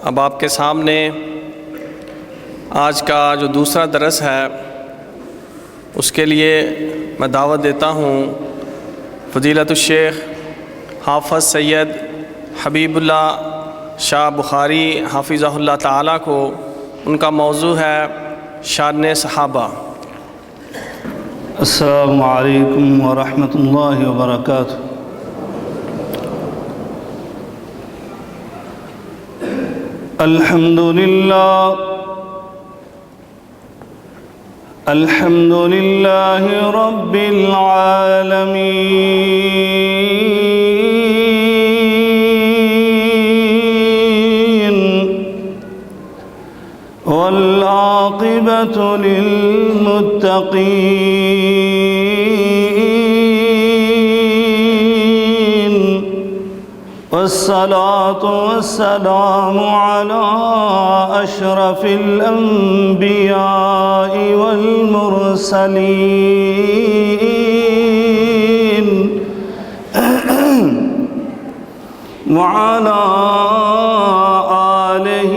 اب آپ کے سامنے آج کا جو دوسرا درس ہے اس کے لیے میں دعوت دیتا ہوں فضیلت الشیخ حافظ سید حبیب اللہ شاہ بخاری حافظہ اللہ تعالیٰ کو۔ ان کا موضوع ہے شان صحابہ۔ السلام علیکم ورحمۃ اللہ وبرکاتہ۔ الحمد للہ رب العالمین والعاقبۃ للمتقین والصلاة والسلام على أشرف الأنبياء والمرسلين وعلى آله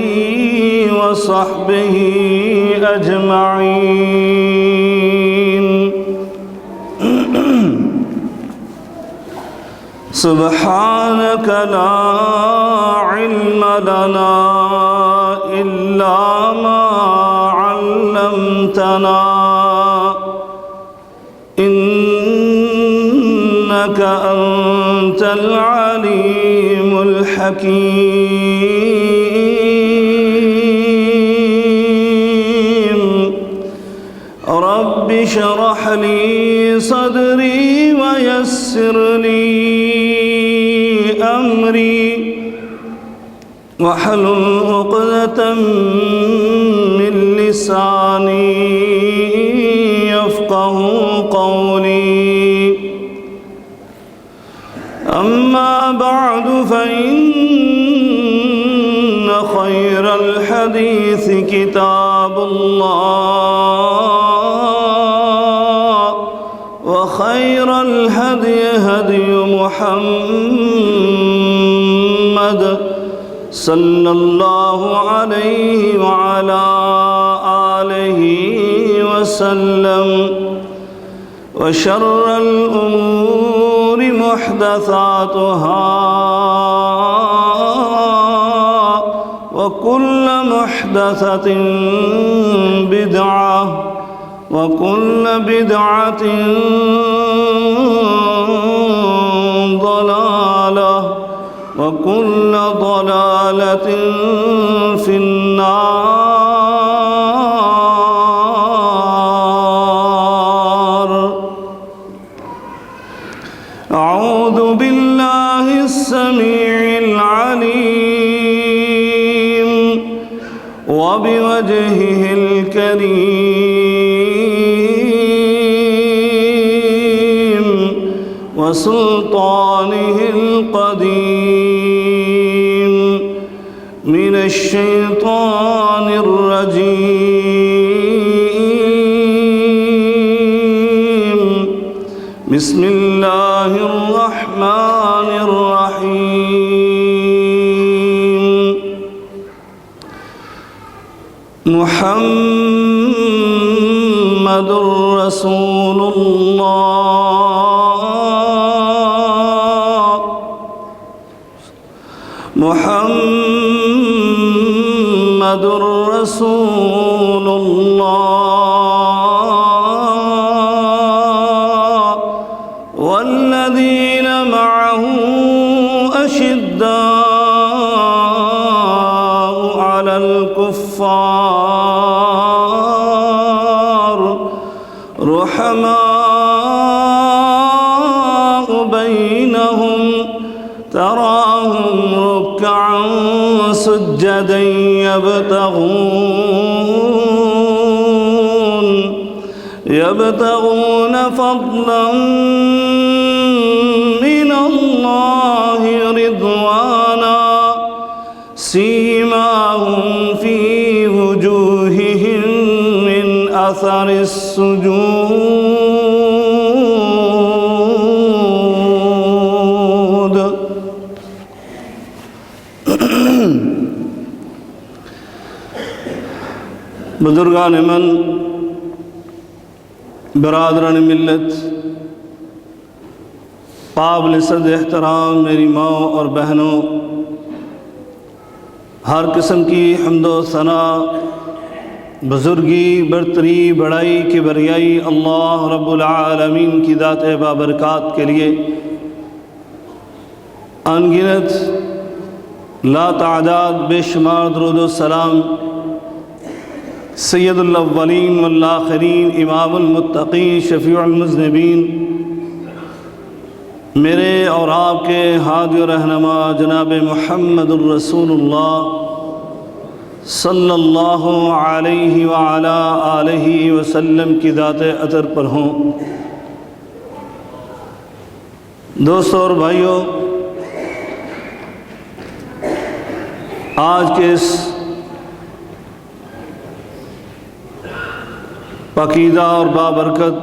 وصحبه أجمعين۔ سبحانك لا علم لنا إلا ما علمتنا إنك أنت العليم الحكيم۔ رب اشرح لي صدري ويسر لي أمري واحلل عقدة من لساني يفقه قولي۔ أما بعد فإن خير الحديث كتاب الله وخير الهدي هدي محمد صلى الله عليه وعلى آله وسلم، وشر الأمور محدثاتها وكل محدثة بدعة وكل بدعة ضلالة وكل ضلالة في النار۔ أعوذ بالله السميع العليم وبوجهه الكريم وسلطانه القديم من الشيطان الرجيم۔ بسم الله الرحمن الرحيم۔ محمد رسول الله، محمد رسول الله، والذين معه أشداء على الكفار رحماء بينهم، تراهم ركعا سجدا يبتغون فضلا من الله رضوانا، سيماهم في وجوههم من أثر السجود۔ بزرگان من، برادران ملت، قابل صد احترام میری ماں اور بہنوں، ہر قسم کی حمد و ثنا، بزرگی، برتری، بڑائی، کبریائی اللہ رب العالمین کی ذات بابرکات کے لیے انگنت لا تعداد بے شمار درود و سلام سید الاولین والآخرین، امام المتقین، شفیع المذنبین، میرے اور آپ کے ہادی و رہنما جناب محمد الرسول اللہ صلی اللہ علیہ وعلا آلہ وسلم کی ذات اطہر پر ہوں۔ دوستوں اور بھائیوں، آج کے اس پاکیزہ اور بابرکت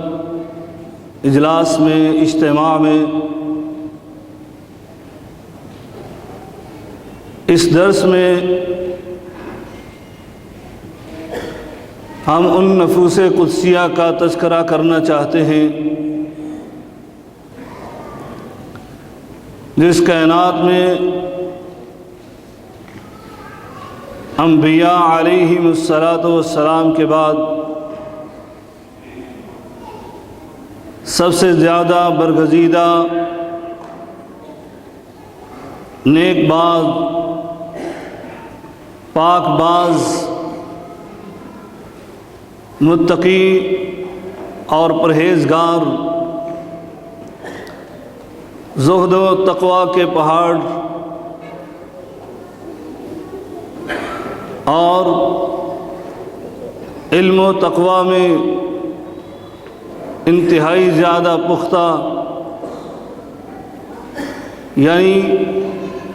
اجلاس میں، اجتماع میں، اس درس میں ہم ان نفوس قدسیہ کا تذکرہ کرنا چاہتے ہیں جس کائنات میں انبیاء علیہم السلام کے بعد سب سے زیادہ برگزیدہ، نیک باز، پاک باز، متقی اور پرہیزگار، زہد و تقوی کے پہاڑ اور علم و تقوی میں انتہائی زیادہ پختہ، یعنی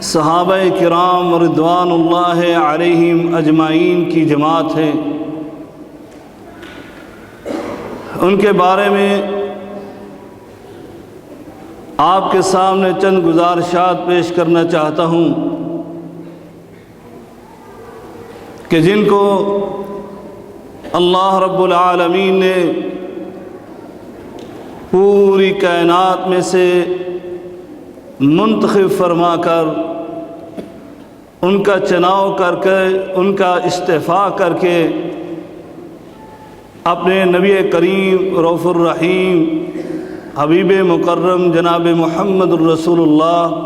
صحابہ کرام رضوان اللہ علیہم اجمعین کی جماعت ہے، ان کے بارے میں آپ کے سامنے چند گزارشات پیش کرنا چاہتا ہوں کہ جن کو اللہ رب العالمین نے پوری کائنات میں سے منتخب فرما کر، ان کا چناؤ کر کے، ان کا اصطفاء کر کے اپنے نبی کریم رؤوف الرحیم حبیب مکرم جناب محمد الرسول اللہ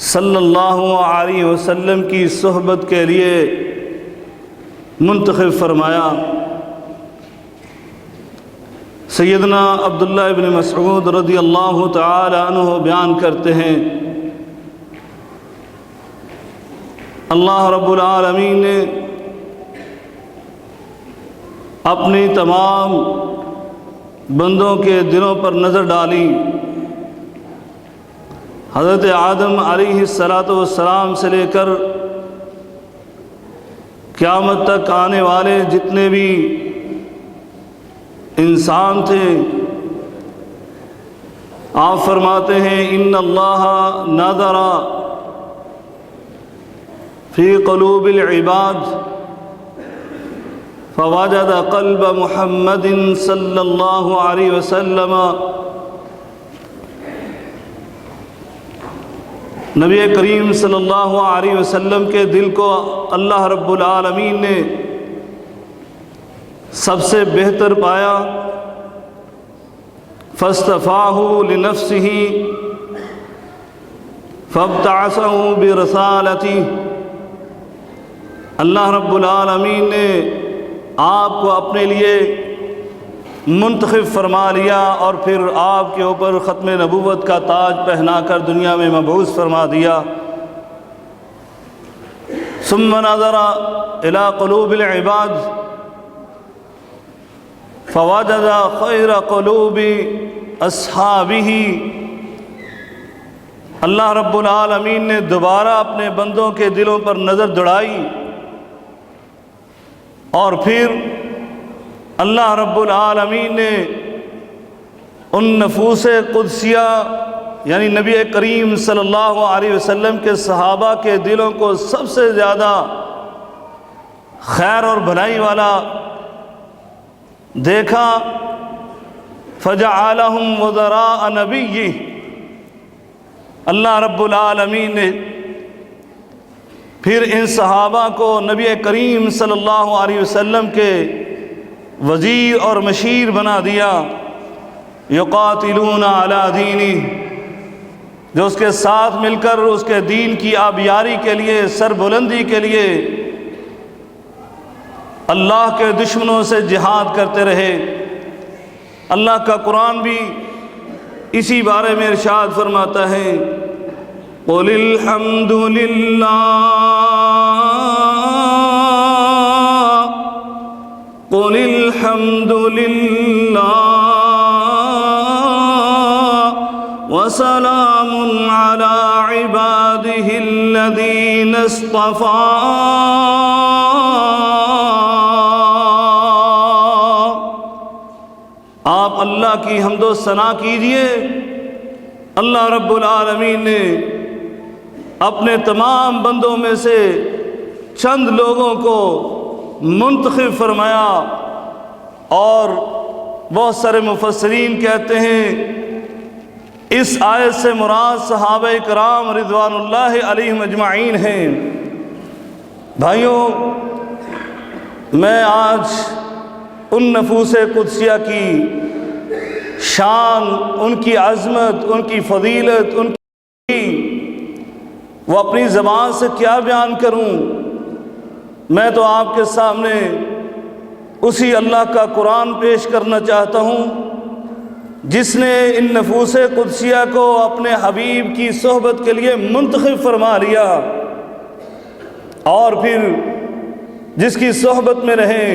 صلی اللہ علیہ وسلم کی صحبت کے لیے منتخب فرمایا۔ سیدنا عبداللہ ابن مسعود رضی اللہ تعالی عنہ بیان کرتے ہیں، اللہ رب العالمین نے اپنی تمام بندوں کے دلوں پر نظر ڈالی، حضرت آدم علیہ السلام سے لے کر قیامت تک آنے والے جتنے بھی انسان تھے، آپ فرماتے ہیں ان اللہ نظر فی قلوب العباد فوجد قلب محمد صلی اللہ علیہ وسلم، نبی کریم صلی اللہ علیہ وسلم کے دل کو اللہ رب العالمین نے سب سے بہتر پایا، فاصطفاہ لنفسہ فابتعثہ برسالتہ، اللہ رب العالمین نے آپ کو اپنے لیے منتخب فرما لیا اور پھر آپ کے اوپر ختم نبوت کا تاج پہنا کر دنیا میں مبعوث فرما دیا۔ ثم نظر الى قلوب العباد فوجد خیر قلوب اصحابہ، اللہ رب العالمین نے دوبارہ اپنے بندوں کے دلوں پر نظر دوڑائی اور پھر اللہ رب العالمین نے ان نفوس قدسیہ یعنی نبی کریم صلی اللہ علیہ وسلم کے صحابہ کے دلوں کو سب سے زیادہ خیر اور بھلائی والا دیکھا، فجعلہم وزراء نبیہ، اللہ رب العالمین نے پھر ان صحابہ کو نبی کریم صلی اللہ علیہ وسلم کے وزیر اور مشیر بنا دیا، یقاتلون علی دینہ، جو اس کے ساتھ مل کر اس کے دین کی آبیاری کے لیے، سربلندی کے لیے اللہ کے دشمنوں سے جہاد کرتے رہے۔ اللہ کا قرآن بھی اسی بارے میں ارشاد فرماتا ہے، قُلِ الْحَمْدُ لِلَّهِ قُلِ الْحَمْدُ لِلَّهِ وَسَلَامٌ عَلَىٰ عِبَادِهِ الَّذِينَ اصْطَفَىٰ۔ آپ اللہ کی حمد و ثنا کیجئے۔ اللہ رب العالمین نے اپنے تمام بندوں میں سے چند لوگوں کو منتخب فرمایا، اور بہت سارے مفسرین کہتے ہیں اس آیت سے مراد صحابہ کرام رضوان اللہ علیہم اجمعین ہیں۔ بھائیوں، میں آج ان نفوس قدسیہ کی شان، ان کی عظمت، ان کی فضیلت، ان کی وہ اپنی زبان سے کیا بیان کروں۔ میں تو آپ کے سامنے اسی اللہ کا قرآن پیش کرنا چاہتا ہوں جس نے ان نفوس قدسیہ کو اپنے حبیب کی صحبت کے لیے منتخب فرما لیا، اور پھر جس کی صحبت میں رہیں،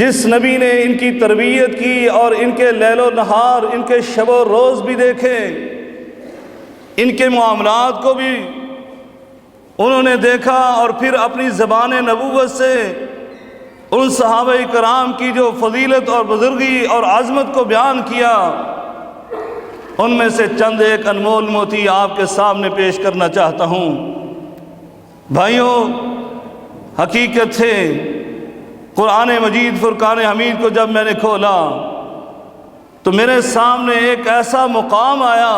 جس نبی نے ان کی تربیت کی اور ان کے لیل و نہار، ان کے شب و روز بھی دیکھے، ان کے معاملات کو بھی انہوں نے دیکھا، اور پھر اپنی زبان نبوت سے ان صحابہ کرام کی جو فضیلت اور بزرگی اور عظمت کو بیان کیا، ان میں سے چند ایک انمول موتی آپ کے سامنے پیش کرنا چاہتا ہوں۔ بھائیوں، حقیقت ہے قرآن مجید فرقان حمید کو جب میں نے کھولا تو میرے سامنے ایک ایسا مقام آیا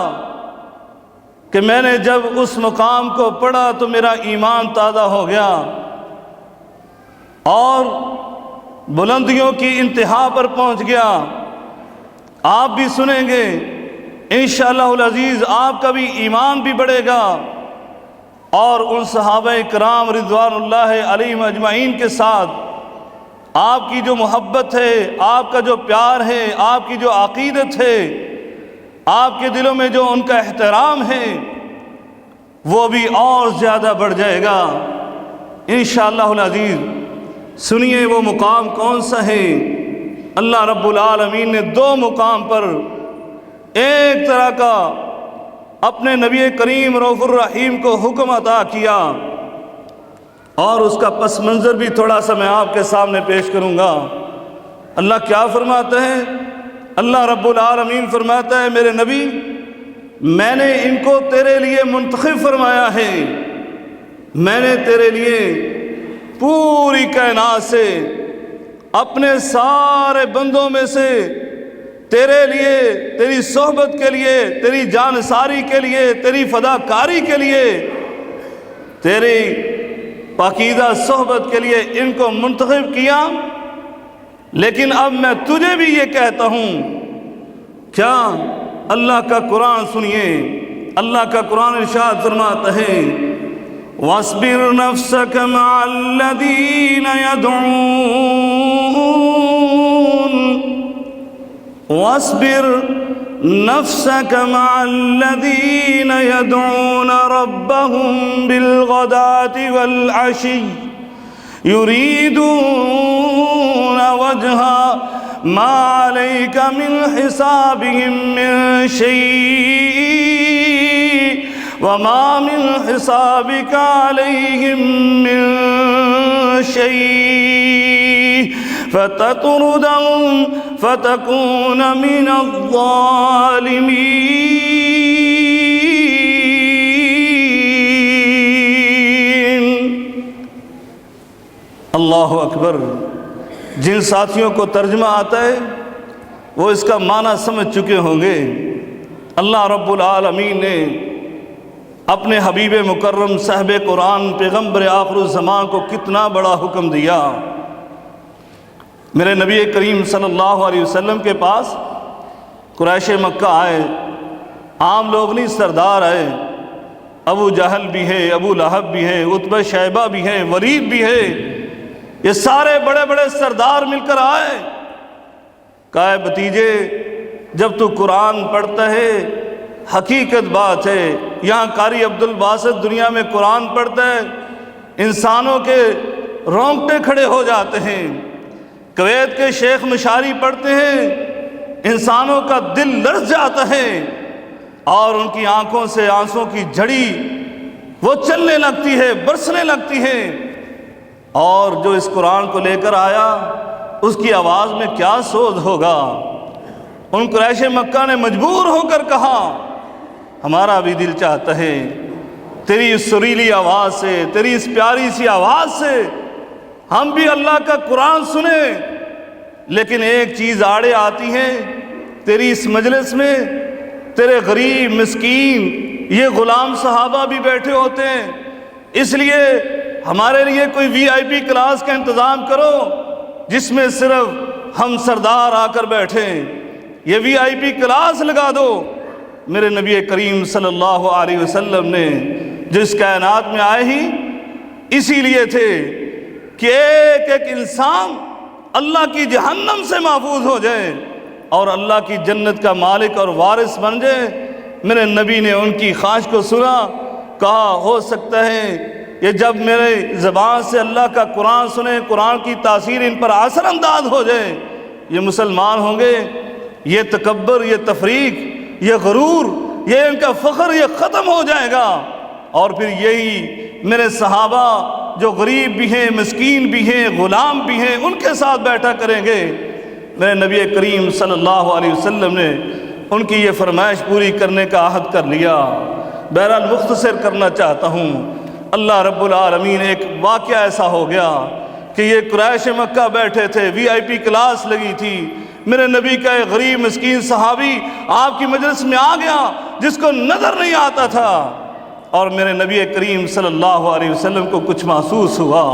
کہ میں نے جب اس مقام کو پڑھا تو میرا ایمان تازہ ہو گیا، اور بلندیوں کی انتہا پر پہنچ گیا۔ آپ بھی سنیں گے انشاءاللہ العزیز، آپ کا بھی ایمان بھی بڑھے گا، اور ان صحابہ کرام رضوان اللہ علیہم اجمعین کے ساتھ آپ کی جو محبت ہے، آپ کا جو پیار ہے، آپ کی جو عقیدت ہے، آپ کے دلوں میں جو ان کا احترام ہے، وہ بھی اور زیادہ بڑھ جائے گا انشاءاللہ العزیز۔ سنیے وہ مقام کون سا ہے۔ اللہ رب العالمین نے دو مقام پر ایک طرح کا اپنے نبی کریم رؤوف الرحیم کو حکم عطا کیا، اور اس کا پس منظر بھی تھوڑا سا میں آپ کے سامنے پیش کروں گا۔ اللہ کیا فرماتا ہے؟ اللہ رب العالمین فرماتا ہے، میرے نبی، میں نے ان کو تیرے لیے منتخب فرمایا ہے، میں نے تیرے لیے پوری کائنات سے، اپنے سارے بندوں میں سے تیرے لیے، تیری صحبت کے لیے، تیری جانساری کے لیے، تیری فداکاری کے لیے، تیری پاکیزہ صحبت کے لیے ان کو منتخب کیا۔ لیکن اب میں تجھے بھی یہ کہتا ہوں، کیا؟ اللہ کا قرآن سنیے۔ اللہ کا قرآن ارشاد فرماتا ہے، وَاصْبِرْ نَفْسَكَ مَعَ الَّذِينَ وَاصْبِرْ نَفْسَكَ مَعَ الَّذِينَ يَدْعُونَ رَبَّهُمْ بِالْغَدَاةِ وَالْعَشِيِّ يُرِيدُونَ وَجْهَهُ مَا عَلَيْكَ مِنْ حِسَابِهِمْ مِنْ شَيْءٍ وَمَا مِنْ حِسَابِكَ عَلَيْهِمْ مِنْ شَيْءٍ فَتَطْرُدَهُمْ فَتَكُونَ مِنَ الظَّالِمِينَ۔ اللہ اکبر۔ جن ساتھیوں کو ترجمہ آتا ہے وہ اس کا معنی سمجھ چکے ہوں گے۔ اللہ رب العالمین نے اپنے حبیب مکرم صاحب قرآن پیغمبر آخر الزمان کو کتنا بڑا حکم دیا۔ میرے نبی کریم صلی اللہ علیہ وسلم کے پاس قریش مکہ آئے، عام لوگ نہیں، سردار آئے، ابو جہل بھی ہے، ابو لہب بھی ہے، عتبہ شیبہ بھی ہے، ولید بھی ہے، یہ سارے بڑے بڑے سردار مل کر آئے۔ کہا بھتیجے جب تو قرآن پڑھتا ہے حقیقت بات ہے، یہاں قاری عبد الباسط دنیا میں قرآن پڑھتا ہے انسانوں کے رونگٹے کھڑے ہو جاتے ہیں، کویت کے شیخ مشاری پڑھتے ہیں انسانوں کا دل لرز جاتا ہے اور ان کی آنکھوں سے آنسوں کی جھڑی وہ چلنے لگتی ہے، برسنے لگتی ہے۔ اور جو اس قرآن کو لے کر آیا اس کی آواز میں کیا سوز ہوگا۔ ان قریش مکہ نے مجبور ہو کر کہا ہمارا بھی دل چاہتا ہے تیری اس سریلی آواز سے، تیری اس پیاری سی آواز سے ہم بھی اللہ کا قرآن سنیں، لیکن ایک چیز آڑے آتی ہے، تیری اس مجلس میں تیرے غریب مسکین یہ غلام صحابہ بھی بیٹھے ہوتے ہیں، اس لیے ہمارے لیے کوئی وی آئی پی کلاس کا انتظام کرو جس میں صرف ہم سردار آ کر بیٹھیں، یہ وی آئی پی کلاس لگا دو۔ میرے نبی کریم صلی اللہ علیہ وسلم نے جس کائنات میں آئے ہی اسی لیے تھے کہ ایک ایک انسان اللہ کی جہنم سے محفوظ ہو جائے اور اللہ کی جنت کا مالک اور وارث بن جائے۔ میرے نبی نے ان کی خواہش کو سنا، کہا ہو سکتا ہے یہ جب میرے زبان سے اللہ کا قرآن سنیں، قرآن کی تاثیر ان پر اثر انداز ہو جائے، یہ مسلمان ہوں گے، یہ تکبر، یہ تفریق، یہ غرور، یہ ان کا فخر یہ ختم ہو جائے گا، اور پھر یہی میرے صحابہ جو غریب بھی ہیں، مسکین بھی ہیں، غلام بھی ہیں، ان کے ساتھ بیٹھا کریں گے۔ میرے نبی کریم صلی اللہ علیہ وسلم نے ان کی یہ فرمائش پوری کرنے کا عہد کر لیا۔ بہرحال مختصر کرنا چاہتا ہوں، اللہ رب العالمین ایک واقعہ ایسا ہو گیا کہ یہ قریش مکہ بیٹھے تھے، وی آئی پی کلاس لگی تھی، میرے نبی کا ایک غریب مسکین صحابی آپ کی مجلس میں آ گیا جس کو نظر نہیں آتا تھا، اور میرے نبی کریم صلی اللہ علیہ وسلم کو کچھ محسوس ہوا۔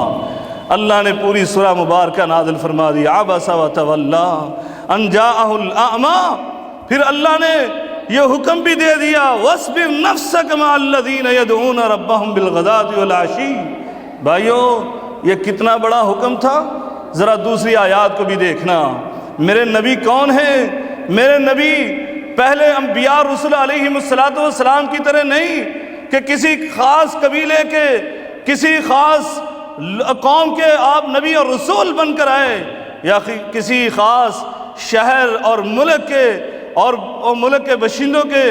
اللہ نے پوری سورہ مبارکہ نازل فرما دی، عبس وتولی ان جاءہ الاعمی۔ پھر اللہ نے یہ حکم بھی دے دیا وَاصْبِرْ نَفْسَكَ مَعَ الَّذِينَ يَدْعُونَ رَبَّهُمْ بِالْغَدَاةِ وَالْعَشِيِّ۔ بھائیو یہ کتنا بڑا حکم تھا، ذرا دوسری آیات کو بھی دیکھنا۔ میرے نبی کون ہیں؟ میرے نبی پہلے انبیاء رسول علیہم السلام کی طرح نہیں کہ کسی خاص قبیلے کے، کسی خاص قوم کے آپ نبی اور رسول بن کر آئے، یا کسی خاص شہر اور ملک کے اور ملک کے باشندوں کے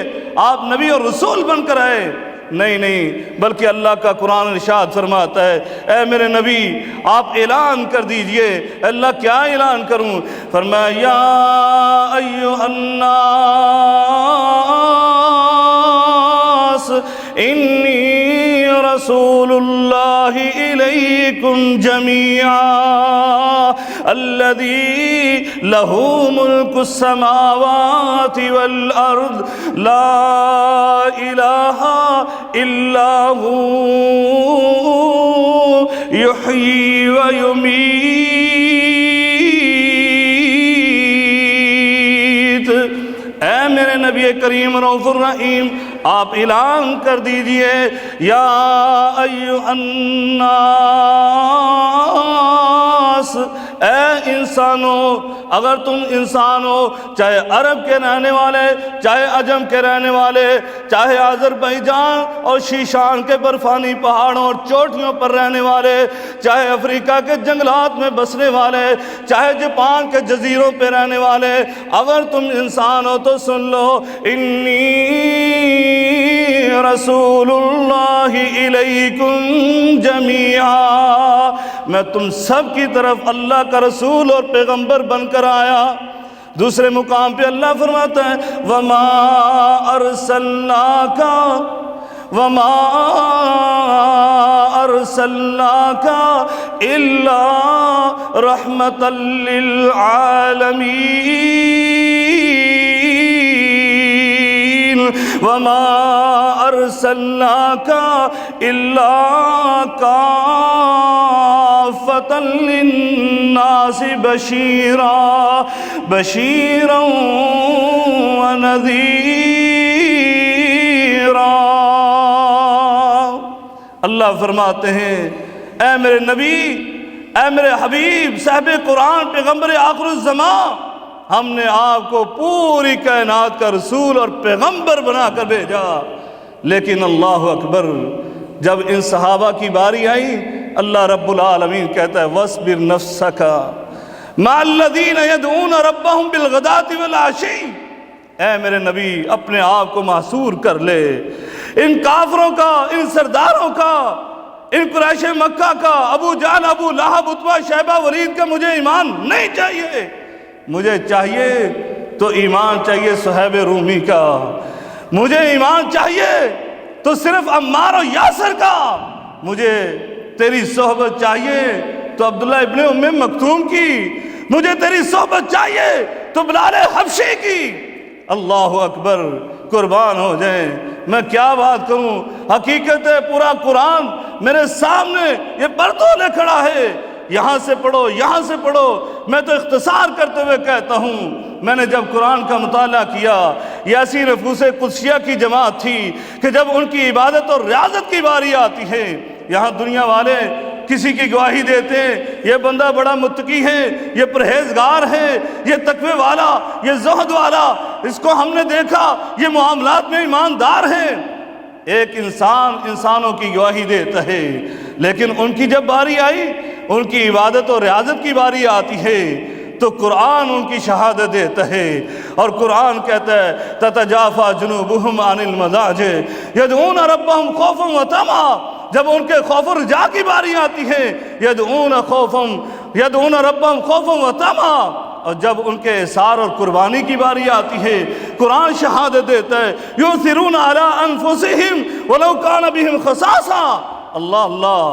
آپ نبی اور رسول بن کر آئے، نہیں، بلکہ اللہ کا قرآن ارشاد فرماتا ہے اے میرے نبی آپ اعلان کر دیجئے۔ اللہ کیا اعلان کروں؟ فرمایا یا ایھا الناس انی رسول اللہ الیکم جمیعا الذی لہ ملک السماوات والارض لا الہ الا ہو یحیی و یمیت۔ اے میرے نبی کریم رؤوف الرحیم آپ اعلان کر دیجئے یا ایھا الناس، اے انسانوں، اگر تم انسان ہو، چاہے عرب کے رہنے والے، چاہے عجم کے رہنے والے، چاہے آذربائیجان اور شیشان کے برفانی پہاڑوں اور چوٹیوں پر رہنے والے، چاہے افریقہ کے جنگلات میں بسنے والے، چاہے جاپان کے جزیروں پہ رہنے والے، اگر تم انسان ہو تو سن لو انی رسول اللہ الیکم جمیعا، میں تم سب کی طرف اللہ کا رسول اور پیغمبر بن کر آیا۔ دوسرے مقام پہ اللہ فرماتا ہے وَمَا أَرْسَلْنَاكَ أرسلناك إلا رحمة للعالمين وما أرسلناك إلا كافة للناس بشيرا ونذيرا۔ اللہ فرماتے ہیں اے میرے نبی، اے میرے حبیب، صاحب قرآن، پیغمبر آخر الزمان، ہم نے آپ کو پوری کائنات کا رسول اور پیغمبر بنا کر بھیجا۔ لیکن اللہ اکبر، جب ان صحابہ کی باری آئی، اللہ رب العالمین کہتا ہے وَاصْبِرْ نَفْسَكَ مَعَ الَّذِينَ يَدْعُونَ رَبَّهُمْ بِالْغَدَاةِ وَالْعَشِيِّ۔ اے میرے نبی، اپنے آپ کو محصور کر لے ان کافروں کا، ان سرداروں کا، ان قریش مکہ کا، ابو جہل، ابو لہب، عتبہ، شیبہ، ولید کا مجھے ایمان نہیں چاہیے، مجھے چاہیے تو ایمان چاہیے صہیب رومی کا، مجھے ایمان چاہیے تو صرف عمار و یاسر کا، مجھے تیری صحبت چاہیے تو عبداللہ ابن ام مکتوم کی، مجھے تیری صحبت چاہیے تو بلال حبشی کی۔ اللہ اکبر، قربان ہو جائیں، میں کیا بات کروں، حقیقت ہے پورا قرآن میرے سامنے یہ پردوں لے کھڑا ہے، یہاں سے پڑھو، یہاں سے پڑھو۔ میں تو اختصار کرتے ہوئے کہتا ہوں، میں نے جب قرآن کا مطالعہ کیا، یہ ایسی نفوس قدسیہ کی جماعت تھی کہ جب ان کی عبادت اور ریاضت کی باری آتی ہے، یہاں دنیا والے کسی کی گواہی دیتے ہیں، یہ بندہ بڑا متقی ہے، یہ پرہیزگار ہے، یہ تقوی والا، یہ زہد والا، اس کو ہم نے دیکھا یہ معاملات میں ایماندار ہے۔ ایک انسان انسانوں کی گواہی دیتا ہے، لیکن ان کی جب باری آئی، ان کی عبادت اور ریاضت کی باری آتی ہے تو قرآن ان کی شہادت دیتا ہے، اور قرآن کہتا ہے تتجافا جنوبہم عن المضاجع یدعون ربہم خوفا وطمعا۔ جب ان کے خوف و رجا کی باری آتی ہے، یدعون ربہم خوفا وطمعا، اور جب ان کے احسار اور قربانی کی باری آتی ہے، قرآن شہادت دیتا ہے یؤثرون علی انفسہم ولو کان بہم خصاصہ۔ اللہ اللہ،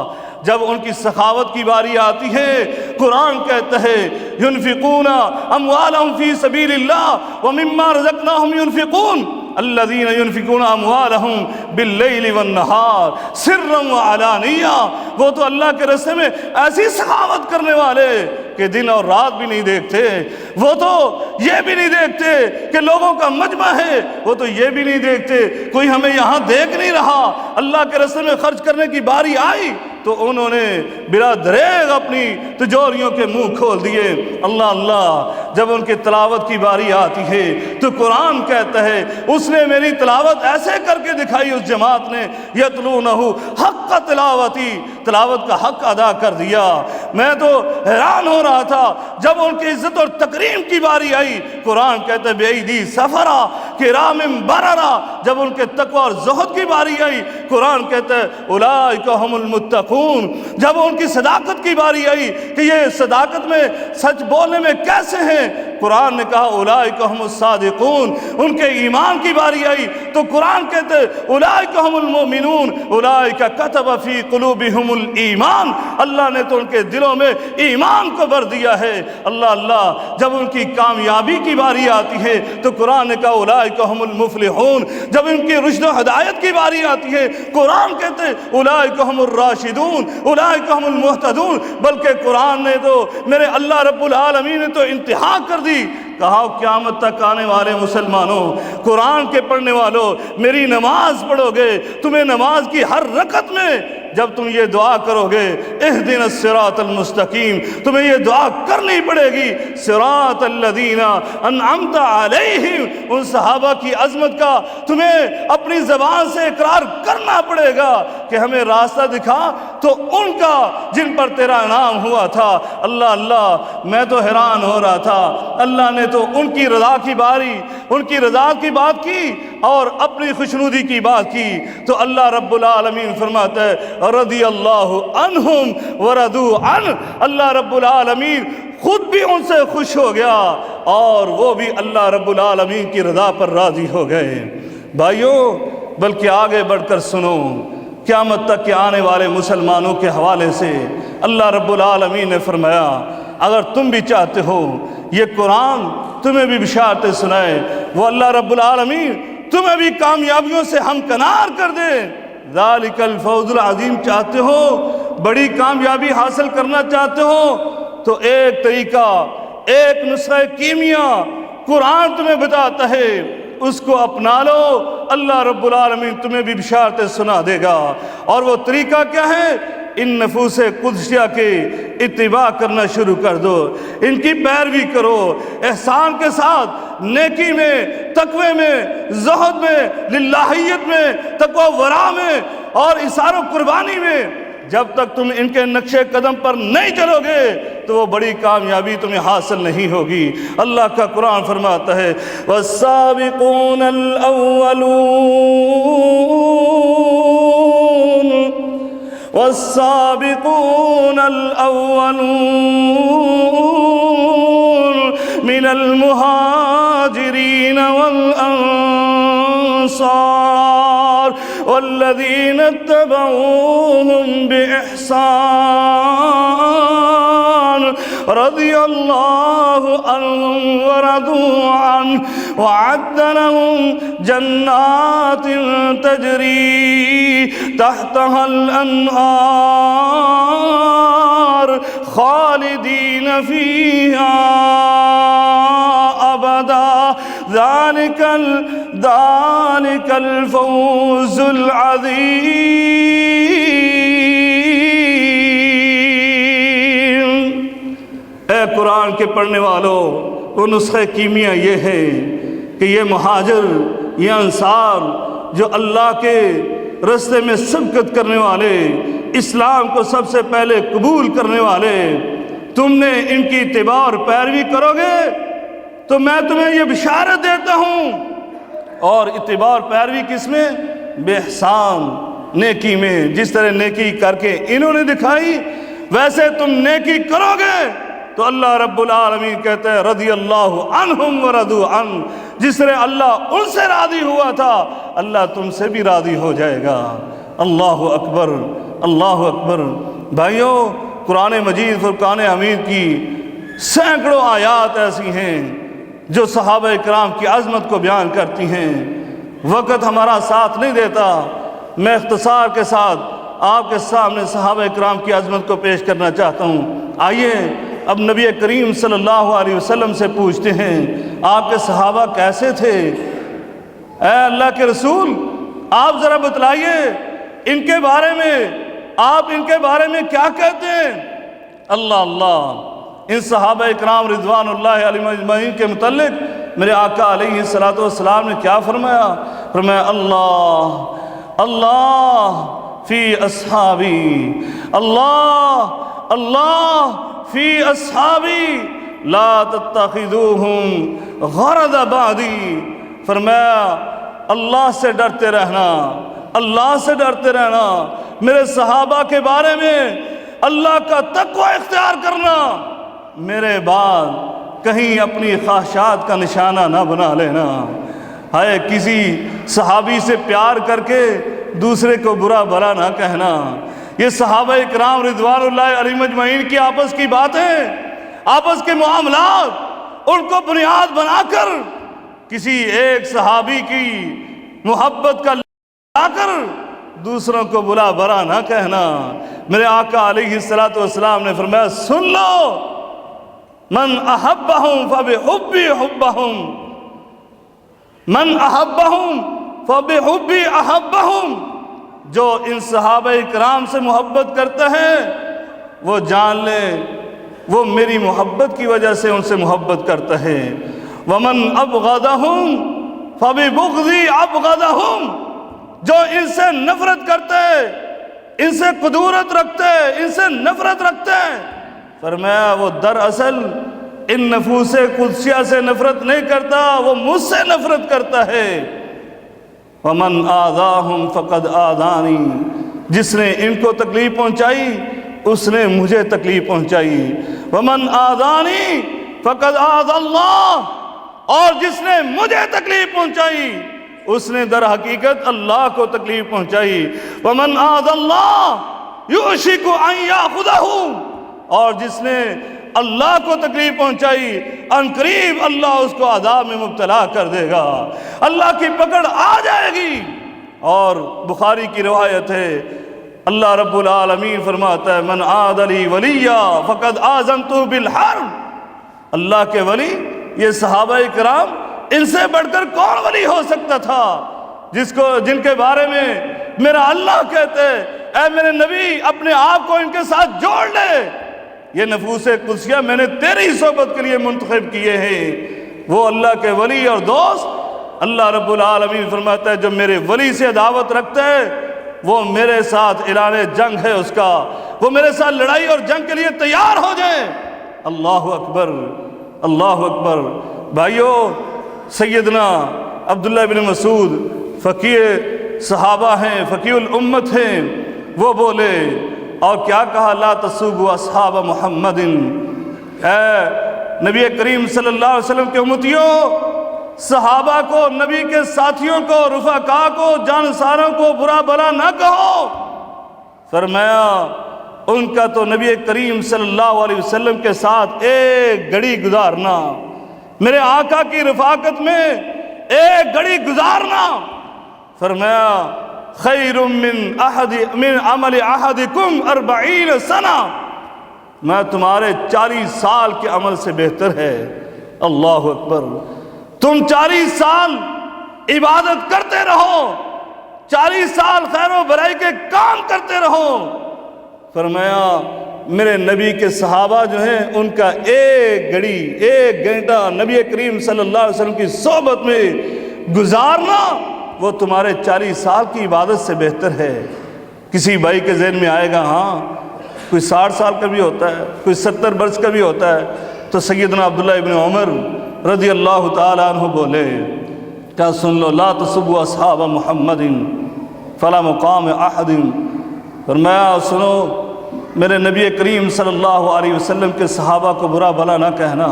جب ان کی سخاوت کی باری آتی ہے، قرآن کہتا ہے ينفقون اموالهم فی سبیل اللہ ومما رزقناہم ينفقون الذین ينفقون اموالهم باللیل والنہار سرا وعلانیہ۔ وہ تو اللہ کے راستے میں ایسی سخاوت کرنے والے کہ دن اور رات بھی نہیں دیکھتے، وہ تو یہ بھی نہیں دیکھتے کہ لوگوں کا مجمع ہے، وہ تو یہ بھی نہیں دیکھتے کوئی ہمیں یہاں دیکھ نہیں رہا، اللہ کے راستے میں خرچ کرنے کی باری آئی تو انہوں نے بلا دریغ اپنی تجوریوں کے منہ کھول دیے۔ اللہ اللہ، جب ان کی تلاوت کی باری آتی ہے تو قرآن کہتا ہے اس نے میری تلاوت ایسے کر کے دکھائی، اس جماعت نے یتلونہ حق تلاوتی، تلاوت کا حق ادا کر دیا۔ میں تو حیران ہو رہا تھا جب ان کی عزت اور تکریم کی باری آئی، قرآن کہتا ہے بِأَيْدِي سَفَرَا کِرَامٍ بَرَرَا۔ جب ان کے تقوی اور زہد کی باری آئی، قرآن کہتا ہے اولئک ھم المتقون۔ جب ان کی صداقت کی باری آئی کہ یہ صداقت میں سچ بولنے میں کیسے ہیں، قرآن نے کہا اولئک ھم الصادقون۔ ان کے ایمان کی باری آئی تو قرآن کہتے ہیں اولئک ھم المؤمنون اولئک کتب فی قلوبہم الایمان۔ اللہ نے تو ان کے دلوں میں ایمان کو بھر دیا ہے۔ اللہ اللہ، جب ان کی کامیابی کی باری آتی ہے تو قرآن نے کہا اولئک ھم المفلحون۔ جب ان کی رشد و ہدایت کی باری آتی ہے، قرآن کہتے ہیں اولئک ھم الراشدون اولئک ھم المہتدون۔ بلکہ قرآن نے تو میرے اللہ رب العالمین نے تو انتہا کر دی، کہا قیامت تک آنے والے مسلمانوں، قرآن کے پڑھنے والوں، میری نماز پڑھو گے، تمہیں نماز کی ہر رکعت میں جب تم یہ دعا کرو گے اہدنا الصراط المستقیم، تمہیں یہ دعا کرنی پڑے گی صراط الذین انعمت علیہم۔ ان صحابہ کی عظمت کا تمہیں اپنی زبان سے اقرار کرنا پڑے گا کہ ہمیں راستہ دکھا تو ان کا جن پر تیرا انعام ہوا تھا۔ اللہ اللہ، میں تو حیران ہو رہا تھا، اللہ نے تو ان کی رضا کی باری، ان کی رضا کی بات کی اور اپنی خوشنودی کی بات کی تو اللہ رب العالمین فرماتا ہے رضی اللہ عنہم ورضوا عنہ۔ اللہ رب العالمین خود بھی ان سے خوش ہو گیا اور وہ بھی اللہ رب العالمین کی رضا پر راضی ہو گئے۔ بھائیوں، بلکہ آگے بڑھ کر سنو قیامت تک کے آنے والے مسلمانوں کے حوالے سے اللہ رب العالمین نے فرمایا اگر تم بھی چاہتے ہو یہ قرآن تمہیں بھی بشارتیں سنائے، وہ اللہ رب العالمین تمہیں بھی کامیابیوں سے ہمکنار کر دے۔ ذالک الفوز العظیم چاہتے ہو، بڑی کامیابی حاصل کرنا چاہتے ہو تو ایک طریقہ، ایک نسخہ کیمیا قرآن تمہیں بتاتا ہے، اس کو اپنا لو، اللہ رب العالمین تمہیں بھی بشارتیں سنا دے گا۔ اور وہ طریقہ کیا ہے؟ ان نفوس قدسیہ کے اتباع کرنا شروع کر دو، ان کی پیروی کرو، احسان کے ساتھ، نیکی میں، تقوی میں، زہد میں، للہیت میں، تقوی ورع میں اور اثار و قربانی میں۔ جب تک تم ان کے نقش قدم پر نہیں چلو گے تو وہ بڑی کامیابی تمہیں حاصل نہیں ہوگی۔ اللہ کا قرآن فرماتا ہے والسابقون الاولون والسابقون الاولون من المهاجرين والانصار والذين اتبعوهم بإحسان رضي الله عنهم ورضوا عنه وأعد لهم جنات تجري تحتها الأنهار خالدين فيها أبدا ذلك الفوز العظیم۔ اے قرآن کے پڑھنے والوں، وہ نسخہ کیمیا یہ ہے کہ یہ مہاجر، یہ انصار جو اللہ کے راستے میں سبقت کرنے والے، اسلام کو سب سے پہلے قبول کرنے والے، تم نے ان کی اتباع اور پیروی کرو گے تو میں تمہیں یہ بشارت دیتا ہوں۔ اور اتباع اور پیروی کس میں؟ بے احسان، نیکی میں۔ جس طرح نیکی کر کے انہوں نے دکھائی ویسے تم نیکی کرو گے تو اللہ رب العالمین کہتے ہیں رضی اللہ عنہم ورضوا عنہ، جس طرح اللہ ان سے راضی ہوا تھا اللہ تم سے بھی راضی ہو جائے گا۔ اللہ اکبر، اللہ اکبر۔ بھائیوں، قرآن مجید فرقان حمید کی سینکڑوں آیات ایسی ہیں جو صحابہ کرام کی عظمت کو بیان کرتی ہیں۔ وقت ہمارا ساتھ نہیں دیتا، میں اختصار کے ساتھ آپ کے سامنے صحابہ کرام کی عظمت کو پیش کرنا چاہتا ہوں۔ آئیے اب نبی کریم صلی اللہ علیہ وسلم سے پوچھتے ہیں آپ کے صحابہ کیسے تھے؟ اے اللہ کے رسول، آپ ذرا بتلائیے ان کے بارے میں، آپ ان کے بارے میں کیا کہتے ہیں؟ اللہ اللہ، ان صحابہ اکرام رضوان اللہ علیہم اجمعین کے متعلق میرے آقا علیہ الصلوۃ والسلام نے کیا فرمایا؟ فرمایا اللہ اللہ فی اصحابی، اللہ اللہ فی اصحابی لا تتخذوہم غرض بعدی۔ فرمایا اللہ سے ڈرتے رہنا، اللہ سے ڈرتے رہنا، میرے صحابہ کے بارے میں اللہ کا تقوی اختیار کرنا، میرے بعد کہیں اپنی خواہشات کا نشانہ نہ بنا لینا۔ ہائے، کسی صحابی سے پیار کر کے دوسرے کو برا بھلا نہ کہنا۔ یہ صحابہ اکرام رضوان اللہ علیہم اجمعین کی آپس کی باتیں، آپس کے معاملات، ان کو بنیاد بنا کر کسی ایک صحابی کی محبت کا لا کر دوسروں کو بلا برا نہ کہنا۔ میرے آقا علیہ الصلوۃ والسلام نے فرمایا سن لو، من احبہم فبحبی حبہم، من احبہم فبحبی احبہم۔ جو ان صحابہ کرام سے محبت کرتا ہے وہ جان لے وہ میری محبت کی وجہ سے ان سے محبت کرتا ہے۔ ومن ابغضہم فببغضی ابغضہم۔ جو ان سے نفرت کرتے، ان سے قدورت رکھتے، ان سے نفرت رکھتے، فرمایا وہ دراصل ان نفوس قدسیہ سے نفرت نہیں کرتا، وہ مجھ سے نفرت کرتا ہے۔ ومن آذاہم فقد آذانی۔ جس نے ان کو تکلیف پہنچائی اس نے مجھے تکلیف پہنچائی۔ ومن آذانی فقد آذى اللہ۔ اور جس نے مجھے تکلیف پہنچائی اس نے در حقیقت اللہ کو تکلیف پہنچائی۔ وَمَنْ آذَى اللَّهَ يُوشِكُ أَنْ يَأْخُذَهُ، اور جس نے اللہ کو تکلیف پہنچائی ان قریب اللہ اس کو عذاب میں مبتلا کر دے گا، اللہ کی پکڑ آ جائے گی۔ اور بخاری کی روایت ہے، اللہ رب العالمین فرماتا ہے من عاد لی ولیّا فقد آذنتہ بالحرب۔ اللہ کے ولی یہ صحابہ کرام، ان سے بڑھ کر کون ولی ہو سکتا تھا جن کے بارے میں میرا اللہ کہتے اے میرے نبی اپنے آپ کو ان کے ساتھ جوڑ لے، یہ نفوس قدسیہ میں نے تیری صحبت کے لیے منتخب کیے ہیں۔ وہ اللہ کے ولی اور دوست، اللہ رب العالمین فرماتا ہے جو میرے ولی سے عداوت رکھتا ہے وہ میرے ساتھ اعلان جنگ ہے اس کا، وہ میرے ساتھ لڑائی اور جنگ کے لیے تیار ہو جائے۔ اللہ اکبر، اللہ اکبر۔ بھائیو، سیدنا عبداللہ بن مسعود فقیہ صحابہ ہیں، فقیہ الامت ہیں، وہ بولے اور کیا کہا، لا تسبوا اصحاب محمد، اے نبی کریم صلی اللہ علیہ وسلم کے امتیوں، صحابہ کو، نبی کے ساتھیوں کو، رفقا کو، جانساروں کو برا بھلا نہ کہو۔ فرمایا ان کا تو نبی کریم صلی اللہ علیہ وسلم کے ساتھ ایک گھڑی گزارنا، میرے آقا کی رفاقت میں ایک گھڑی گزارنا، فرمایا خیر من عمل احدکم 40 سنہ، میں تمہارے 40 سال کے عمل سے بہتر ہے۔ اللہ اکبر۔ تم 40 سال عبادت کرتے رہو، 40 سال خیر و برائی کے کام کرتے رہو۔ فرمایا میرے نبی کے صحابہ جو ہیں ان کا ایک گھڑی، ایک گھنٹہ نبی کریم صلی اللہ علیہ وسلم کی صحبت میں گزارنا وہ تمہارے 40 سال کی عبادت سے بہتر ہے۔ کسی بھائی کے ذہن میں آئے گا ہاں کوئی 60 سال کا بھی ہوتا ہے، کوئی 70 برس کا بھی ہوتا ہے، تو سیدنا عبداللہ ابن عمر رضی اللہ تعالیٰ عنہ بولے کیا سن لو، لا تسبوا اصحاب محمد فلا مقام احد۔ فرمایا سنو، میرے نبی کریم صلی اللہ علیہ وسلم کے صحابہ کو برا بھلا نہ کہنا،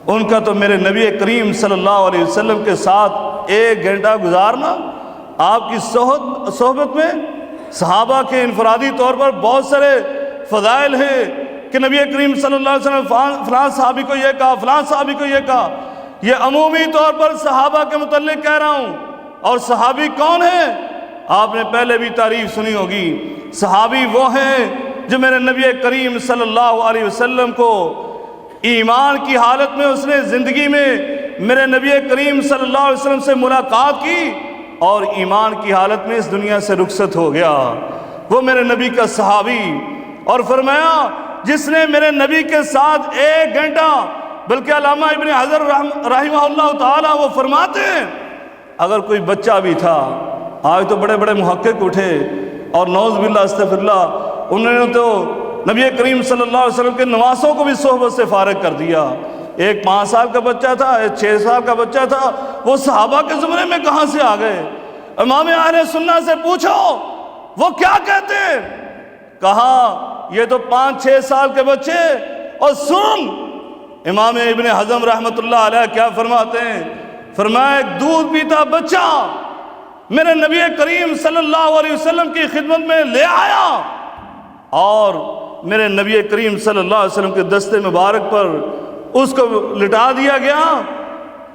ان کا تو میرے نبی کریم صلی اللہ علیہ وسلم کے ساتھ ایک گھنٹہ گزارنا، آپ کی صحبت میں صحابہ کے انفرادی طور پر بہت سارے فضائل ہیں کہ نبی کریم صلی اللہ علیہ وسلم فلاں صحابی کو یہ کہا، فلاں صحابی کو یہ کہا۔ یہ عمومی طور پر صحابہ کے متعلق کہہ رہا ہوں۔ اور صحابی کون ہیں؟ آپ نے پہلے بھی تعریف سنی ہوگی، صحابی وہ ہیں جو میرے نبی کریم صلی اللہ علیہ وسلم کو ایمان کی حالت میں، اس نے زندگی میں میرے نبی کریم صلی اللہ علیہ وسلم سے ملاقات کی اور ایمان کی حالت میں اس دنیا سے رخصت ہو گیا، وہ میرے نبی کا صحابی۔ اور فرمایا جس نے میرے نبی کے ساتھ ایک گھنٹہ، بلکہ علامہ ابن حجر رحمہ اللہ تعالیٰ وہ فرماتے ہیں اگر کوئی بچہ بھی تھا، آج تو بڑے بڑے محقق اٹھے اور نعوذ باللہ استغفر اللہ، انہوں نے تو نبی کریم صلی اللہ علیہ وسلم کے نواسوں کو بھی صحبت سے فارغ کر دیا۔ ایک 5 سال کا بچہ تھا، ایک 6 سال کا بچہ تھا، وہ صحابہ کے زمرے میں کہاں سے آ گئے؟ امام اہل سنت سے پوچھو وہ کیا کہتے ہیں؟ کہا یہ تو 5-6 سال کے بچے۔ اور سن امام ابن حزم رحمۃ اللہ علیہ کیا فرماتے ہیں، فرمایا ایک دودھ پیتا بچہ میرے نبی کریم صلی اللہ علیہ وسلم کی خدمت میں لے آیا اور میرے نبی کریم صلی اللہ علیہ وسلم کے دستے مبارک پر اس کو لٹا دیا گیا،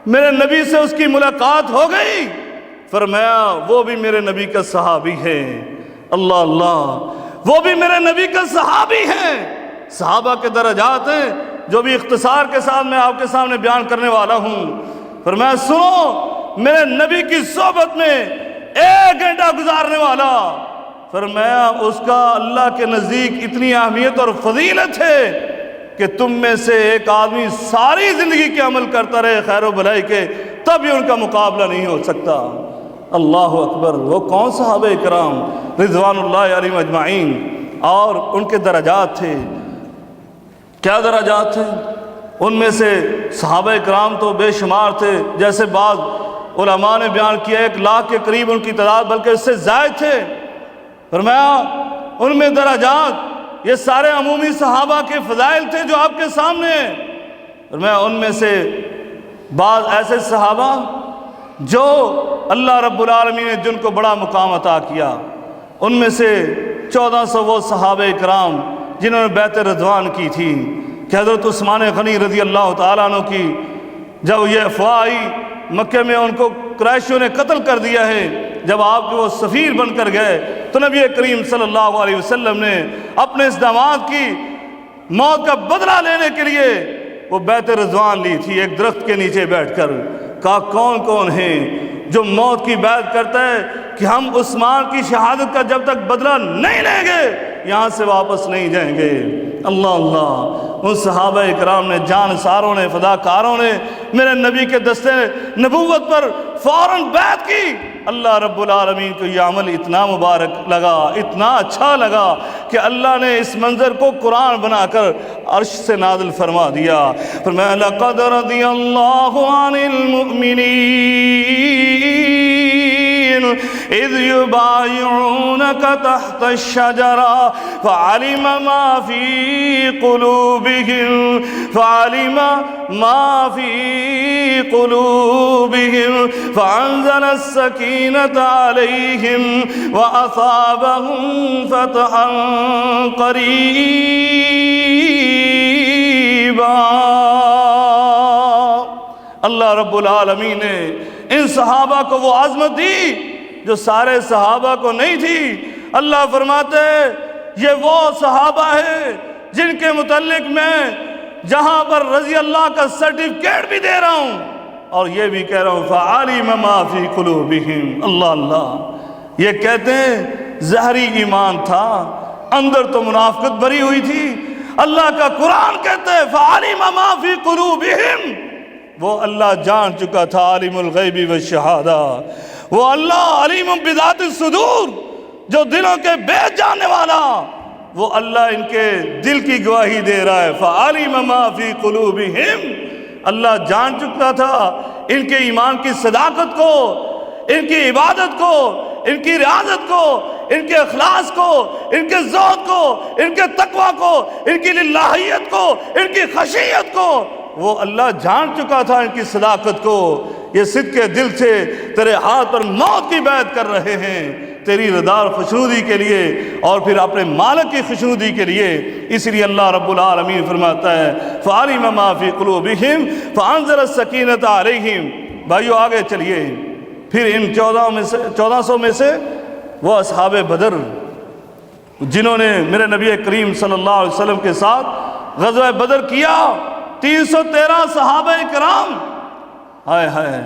میرے نبی سے اس کی ملاقات ہو گئی۔ فرمایا وہ بھی میرے نبی کا صحابی ہے۔ اللہ اللہ، وہ بھی میرے نبی کا صحابی ہے۔ صحابہ کے درجات ہیں جو بھی اختصار کے ساتھ میں آپ کے سامنے بیان کرنے والا ہوں۔ فرمایا سنو، میرے نبی کی صحبت میں ایک گھنٹہ گزارنے والا، فرمایا اس کا اللہ کے نزدیک اتنی اہمیت اور فضیلت ہے کہ تم میں سے ایک آدمی ساری زندگی کے عمل کرتا رہے خیر و بھلائی کے، تب بھی ان کا مقابلہ نہیں ہو سکتا۔ اللہ اکبر۔ وہ کون صحابہ کرام رضوان اللہ علیہم اجمعین، اور ان کے درجات تھے، کیا درجات تھے؟ ان میں سے صحابہ کرام تو بے شمار تھے، جیسے بعض علماء نے بیان کیا 1 لاکھ کے قریب ان کی تعداد، بلکہ اس سے زائد تھے۔ فرمایا ان میں درجات، یہ سارے عمومی صحابہ کے فضائل تھے جو آپ کے سامنے ہیں۔ فرمایا ان میں سے بعض ایسے صحابہ جو اللہ رب العالمین نے جن کو بڑا مقام عطا کیا، ان میں سے 1400 وہ صحابہ کرام جنہوں نے بیعت رضوان کی تھی کہ حضرت عثمان غنی رضی اللہ تعالیٰ عنہ کی جب یہ افواہ آئی مکہ میں ان کو قریشیوں نے قتل کر دیا ہے، جب آپ کے وہ سفیر بن کر گئے تو نبی کریم صلی اللہ علیہ وسلم نے اپنے اس داماد کی موت کا بدلہ لینے کے لیے وہ بیعت رضوان لی تھی، ایک درخت کے نیچے بیٹھ کر کہا کون کون ہیں جو موت کی بیعت کرتا ہے کہ ہم عثمان کی شہادت کا جب تک بدلہ نہیں لیں گے یہاں سے واپس نہیں جائیں گے۔ اللہ اللہ، ان صحابہ اکرام نے، جان ساروں نے، فداکاروں نے میرے نبی کے دستے نبوت پر فوراً بیعت کی۔ اللہ رب العالمین کو یہ عمل اتنا مبارک لگا، اتنا اچھا لگا کہ اللہ نے اس منظر کو قرآن بنا کر عرش سے نازل فرما دیا۔ فرمایا لَقَدْ رَضِيَ اللَّهُ عَنِ الْمُؤْمِنِينَ إِذْ يُبَايِعُونَكَ تَحْتَ الشَّجَرَةِ فَعَلِمَ مَا فِي قُلُوبِهِمْ فَأَنزَلَ السَّكِينَةَ عَلَيْهِمْ وَأَصَابَهُمْ فَتْحًا قَرِيبًا۔ اللہ رب العالمین نے ان صحابہ کو وہ عظمت دی جو سارے صحابہ کو نہیں تھی۔ اللہ فرماتے ہیں یہ وہ صحابہ ہیں جن کے متعلق میں جہاں پر رضی اللہ کا سرٹیفکیٹ بھی دے رہا ہوں اور یہ بھی کہہ رہا ہوں فَعَلِمَ مَا فِي قُلُوبِهِمْ۔ اللہ اللہ، یہ کہتے ہیں ظاہری ایمان تھا، اندر تو منافقت بھری ہوئی تھی۔ اللہ کا قرآن کہتا ہے فَعَلِمَ مَا فِي قُلُوبِهِمْ، وہ اللہ جان چکا تھا، عالم الغیب والشہادہ، وہ اللہ علیم بذات الصدور، جو دلوں کے بیچ جانے والا، وہ اللہ ان کے دل کی گواہی دے رہا ہے۔ فَعَلِمَ مَا فِي قُلُوبِهِمْ، اللہ جان چکا تھا ان کے ایمان کی صداقت کو، ان کی عبادت کو، ان کی ریاضت کو، ان کے اخلاص کو، ان کے زہد کو، ان کے تقوی کو، ان کی للہیت کو، ان کی خشیت کو، وہ اللہ جان چکا تھا ان کی صداقت کو۔ یہ صدق کے دل سے تیرے ہاتھ پر موت کی بیعت کر رہے ہیں تیری رضا اور خوشنودی کے لیے اور پھر اپنے مالک کی خوشنودی کے لیے۔ اس لیے اللہ رب العالمین فرماتا ہے فَعَلِمَ مَا فِي قُلُوبِهِمْ فَأَنزَلَ السَّكِينَةَ عَلَيْهِمْ۔ بھائیو آگے چلیے، پھر ان 1400 میں سے وہ اصحاب بدر جنہوں نے میرے نبی کریم صلی اللہ علیہ وسلم کے ساتھ غزوہ بدر کیا، 313 صحابہ کرام، ہائے ہائے،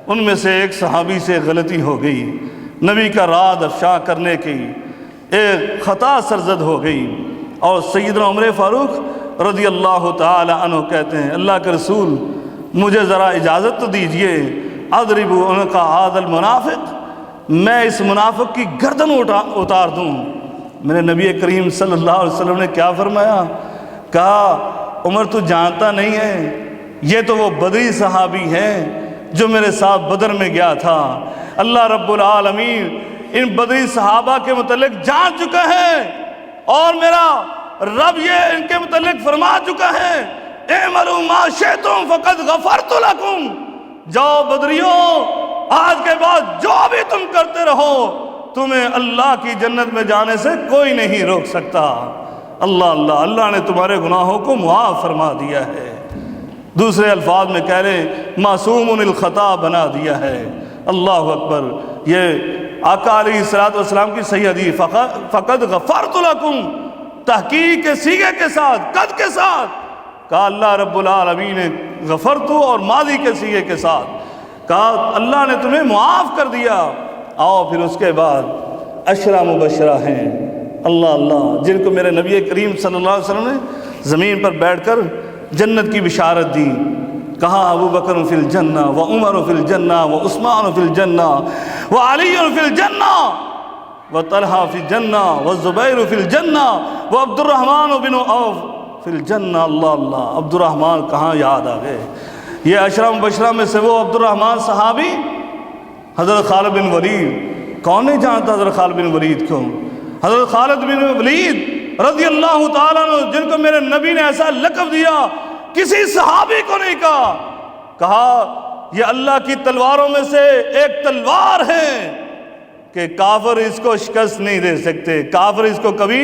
ان میں سے ایک صحابی سے غلطی ہو گئی، نبی کا راز افشا کرنے کی ایک خطا سرزد ہو گئی، اور سیدنا عمر فاروق رضی اللہ تعالی عنہ کہتے ہیں اللہ کے رسول مجھے ذرا اجازت تو دیجئے، اضرب عنق ھذا المنافق، میں اس منافق کی گردن اتار دوں۔ میرے نبی کریم صلی اللہ علیہ وسلم نے کیا فرمایا؟ کہا عمر تو جانتا نہیں ہے یہ تو وہ بدری صحابی ہیں جو میرے ساتھ بدر میں گیا تھا۔ اللہ رب العالمین ان بدری صحابہ کے متعلق جان چکا ہے اور میرا رب یہ ان کے متعلق فرما چکا ہے اعملوا ما شئتم فقد غفرت لکم، جاؤ بدریوں آج کے بعد جو بھی تم کرتے رہو تمہیں اللہ کی جنت میں جانے سے کوئی نہیں روک سکتا۔ اللہ اللہ، اللہ نے تمہارے گناہوں کو معاف فرما دیا ہے، دوسرے الفاظ میں کہہ رہے معصوم الخطا بنا دیا ہے۔ اللہ اکبر، یہ آقا علیہ السلام کی صحیح حدیث فقد غفرت لکم، تحقیق کے صیغے کے ساتھ، قد کے ساتھ کہا اللہ رب العالمین نے غفرت اور ماضی کے صیغے کے ساتھ کہا اللہ نے تمہیں معاف کر دیا۔ آؤ پھر اس کے بعد عشرہ مبشرہ ہیں، اللہ اللہ، جن کو میرے نبی کریم صلی اللہ علیہ وسلم نے زمین پر بیٹھ کر جنت کی بشارت دی۔ کہا ابو بکر فی الجنہ و عمر فی الجنہ و عثمان فی الجنہ و علی فی الجنہ و طلحہ فی الجنہ و زبیر فی الجنہ و عبد الرحمن بن عوف فی الجنہ۔ اللہ اللہ، عبد الرحمن کہاں یاد آ گئے؟ یہ عشرہ مبشرہ میں سے وہ عبد الرحمن صحابی حضرت خالد بن ولید، کون نہیں جانتا حضرت خالد بن ولید کو؟ حضرت خالد بن ولید رضی اللہ تعالیٰ عنہ جن کو میرے نبی نے ایسا لقب دیا کسی صحابی کو نہیں کہا یہ اللہ کی تلواروں میں سے ایک تلوار ہے کہ کافر اس کو شکست نہیں دے سکتے، کافر اس کو کبھی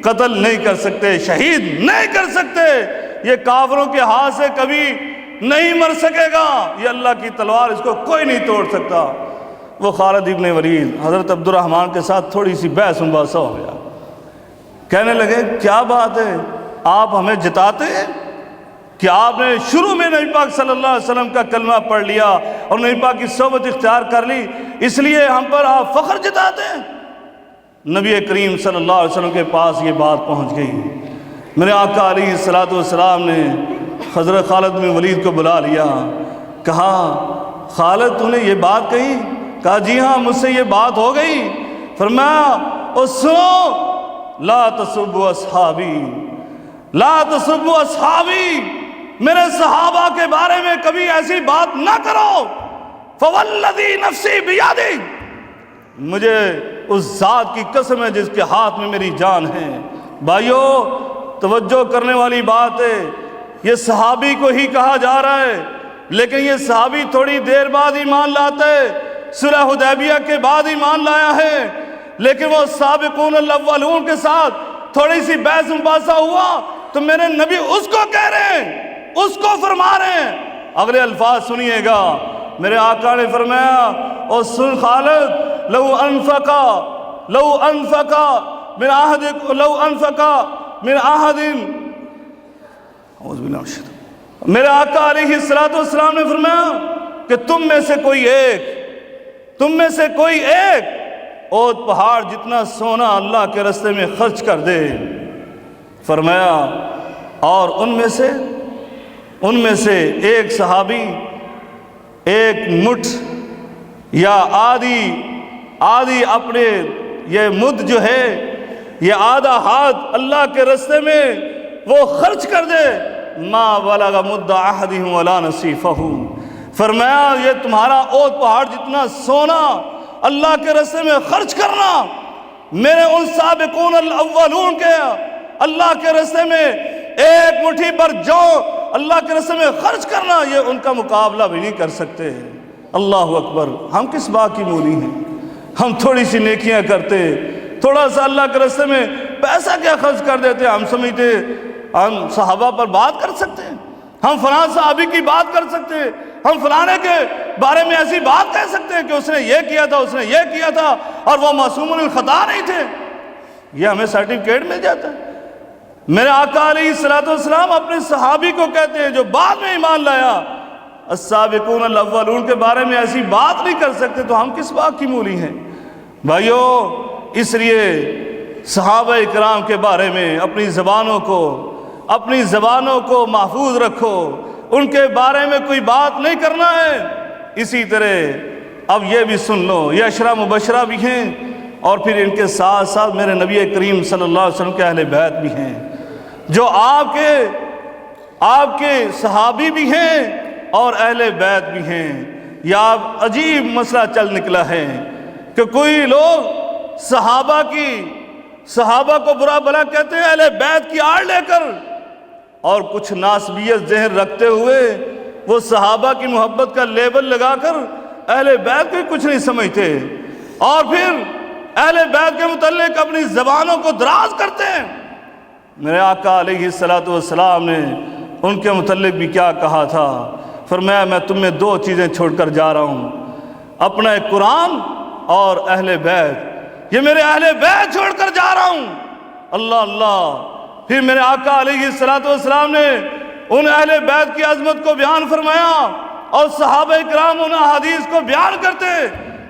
قتل نہیں کر سکتے، شہید نہیں کر سکتے، یہ کافروں کے ہاتھ سے کبھی نہیں مر سکے گا، یہ اللہ کی تلوار، اس کو کوئی نہیں توڑ سکتا۔ وہ خالد ابن ولید حضرت عبد الرحمن کے ساتھ تھوڑی سی بحث مباحثہ ہو گیا، کہنے لگے کیا بات ہے، آپ ہمیں جتاتے ہیں کہ آپ نے شروع میں نبی پاک صلی اللہ علیہ وسلم کا کلمہ پڑھ لیا اور نبی پاک کی صحبت اختیار کر لی، اس لیے ہم پر آپ فخر جتاتے ہیں۔ نبی کریم صلی اللہ علیہ وسلم کے پاس یہ بات پہنچ گئی، میرے آقا علیہ السلام نے حضرت خالد بن ولید کو بلا لیا، کہا خالد تو نے یہ بات کہی؟ کہا جی ہاں مجھ سے یہ بات ہو گئی۔ فرمایا او سنو، لا تسبوا اصحابی، لا تسبوا اصحابی، میرے صحابہ کے بارے میں کبھی ایسی بات نہ کرو، فوالذی نفسی بیدی، مجھے اس ذات کی قسم ہے جس کے ہاتھ میں میری جان ہے۔ بھائیو توجہ کرنے والی بات ہے، یہ صحابی کو ہی کہا جا رہا ہے، لیکن یہ صحابی تھوڑی دیر بعد ایمان لاتا ہے، صلح حدیبیہ کے بعد ایمان لایا ہے، لیکن وہ سابقون الاولون کے ساتھ تھوڑی سی بحث مباحثہ ہوا تو میرے نبی اس کو کہہ رہے ہیں، اس کو فرما رہے ہیں۔ اگلے الفاظ سنیے گا، میرے آقا نے فرمایا او سن خالد، لو انفقا من عہد، لو انفقا من عہد، اعوذ باللہ من الشیطان، میرے آقا علیہ السلام نے فرمایا کہ تم میں سے کوئی ایک اوت پہاڑ جتنا سونا اللہ کے راستے میں خرچ کر دے، فرمایا اور ان میں سے ایک صحابی ایک مٹھ یا آدھی اپنے یہ مد جو ہے، یہ آدھا ہاتھ اللہ کے راستے میں وہ خرچ کر دے، ما بلغ مد احدہم ولا نصیفہ، فرمایا یہ تمہارا اوت پہاڑ جتنا سونا اللہ کے راستے میں خرچ کرنا، میرے ان سابقون الاولون کے اللہ کے راستے میں ایک مٹھی پر جو اللہ کے راستے میں خرچ کرنا، یہ ان کا مقابلہ بھی نہیں کر سکتے۔ اللہ اکبر، ہم کس بات کی مولی ہیں؟ ہم تھوڑی سی نیکیاں کرتے، تھوڑا سا اللہ کے راستے میں پیسہ کیا خرچ کر دیتے، ہم سمجھتے ہم صحابہ پر بات کر سکتے ہیں، ہم فلاں صحابی کی بات کر سکتے ہیں، ہم فلانے کے بارے میں ایسی بات کہہ سکتے ہیں کہ اس نے یہ کیا تھا، اس نے یہ کیا تھا اور وہ معصوم الخطا نہیں تھے، یہ ہمیں سرٹیفکیٹ مل جاتا ہے۔ میرے آقا علیہ السلام اپنے صحابی کو کہتے ہیں جو بعد میں ایمان لایا، السابقون الاولون کے بارے میں ایسی بات نہیں کر سکتے، تو ہم کس بات کی مولی ہیں؟ بھائیو اس لیے صحابہ اکرام کے بارے میں اپنی زبانوں کو محفوظ رکھو، ان کے بارے میں کوئی بات نہیں کرنا ہے۔ اسی طرح اب یہ بھی سن لو، یہ عشرہ مبشرہ بھی ہیں اور پھر ان کے ساتھ ساتھ میرے نبی کریم صلی اللہ علیہ وسلم کے اہل بیت بھی ہیں، جو آپ کے صحابی بھی ہیں اور اہل بیت بھی ہیں۔ یہ عجیب مسئلہ چل نکلا ہے کہ کوئی لوگ صحابہ کو برا بھلا کہتے ہیں اہل بیت کی آڑ لے کر، اور کچھ ناسبیت ذہن رکھتے ہوئے وہ صحابہ کی محبت کا لیبل لگا کر اہل بیت کو کچھ نہیں سمجھتے، اور پھر اہل بیت کے متعلق اپنی زبانوں کو دراز کرتے ہیں۔ میرے آقا علیہ السلام نے ان کے متعلق بھی کیا کہا تھا، فرمایا میں تم میں دو چیزیں چھوڑ کر جا رہا ہوں، اپنا قرآن اور اہل بیت، یہ میرے اہل بیت چھوڑ کر جا رہا ہوں۔ اللہ اللہ، پھر میرے آقا علیہ السلام نے ان اہل بیت کی عظمت کو بیان فرمایا اور صحابہ کرام ان حدیث کو بیان کرتے،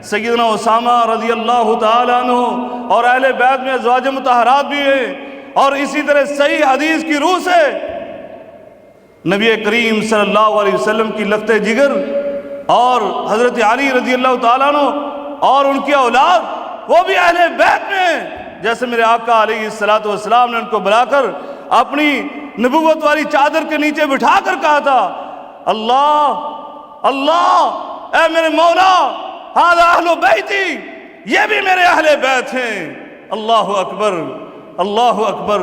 سیدنا اسامہ رضی اللہ تعالیٰ عنہ اور اہل بیت میں ازواج مطہرات بھی ہیں، اور اسی طرح صحیح حدیث کی روح سے نبی کریم صلی اللہ علیہ وسلم کی لخت جگر اور حضرت علی رضی اللہ تعالیٰ عنہ اور ان کی اولاد وہ بھی اہل بیت میں ہیں۔ جیسے میرے آقا علیہ السلام نے ان کو بلا کر اپنی نبوت والی چادر کے نیچے بٹھا کر کہا تھا، اللہ اللہ، اے میرے مولا، ھذا اہل بیتی، یہ بھی میرے اہل بیت ہیں۔ اللہ اکبر، اللہ اکبر،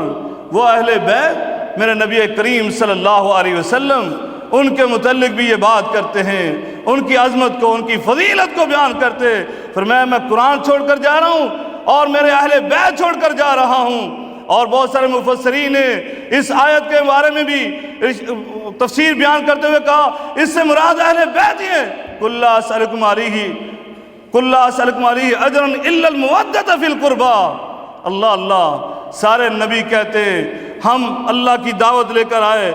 وہ اہل بیت میرے نبی کریم صلی اللہ علیہ وسلم ان کے متعلق بھی یہ بات کرتے ہیں، ان کی عظمت کو، ان کی فضیلت کو بیان کرتے، فرمایا میں قرآن چھوڑ کر جا رہا ہوں اور میرے اہل بیت چھوڑ کر جا رہا ہوں۔ اور بہت سارے مفسرین نے اس آیت کے بارے میں بھی تفسیر بیان کرتے ہوئے کہا اس سے مراد اہل بیت ہی ہیں۔ قُلْ لَا أَسْأَلُكُمْ عَلَيْهِ أَجْرًا إِلَّا الْمَوَدَّةَ فِي الْقُرْبَى۔ اللہ اللہ، سارے نبی کہتے ہم اللہ کی دعوت لے کر آئے،